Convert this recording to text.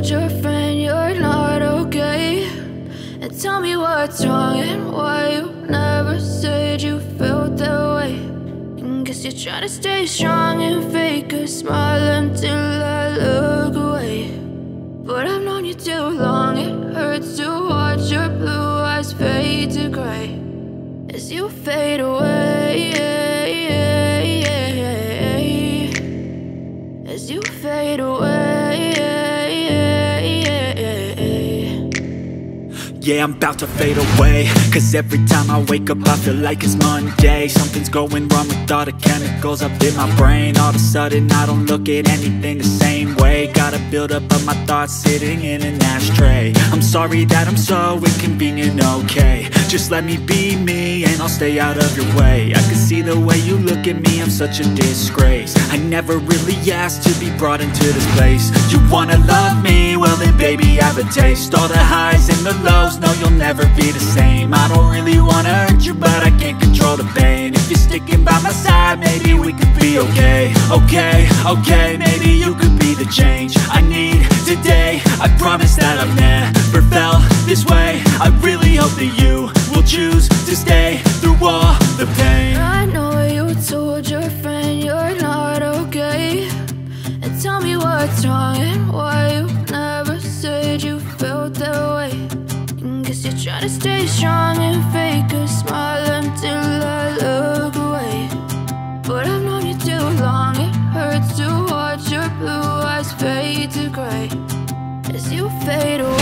told your friend you're not okay, and tell me what's wrong and why you never said you felt that way. And guess you're trying to stay strong and fake a smile until I look away. But I've known you too long, it hurts to watch your blue eyes fade to gray as you fade away, as you fade away. Yeah, I'm about to fade away, cause every time I wake up I feel like it's Monday. Something's going wrong with all the chemicals up in my brain. All of a sudden I don't look at anything the same way. Got a buildup of my thoughts sitting in an ashtray. I'm sorry that I'm so inconvenient, okay. Just let me be me and I'll stay out of your way. I can see the way you look at me, I'm such a disgrace. I never really asked to be brought into this place. You wanna love me? Well then baby, have a taste. All the highs and the lows, no, you'll never be the same. I don't really wanna hurt you, but I can't control the pain. If you're sticking by my side, maybe we could be okay. Okay, maybe you could be the change I need today. I promise that I've never felt this way. I really hope that you will choose to stay through all the pain. I know you told your friend you're not okay, and tell me what's wrong and why you never said you felt that way. Guess you're trying to stay strong and fake a smile until I look away. But I've known you too long, it hurts to watch your blue eyes fade to gray as you fade away.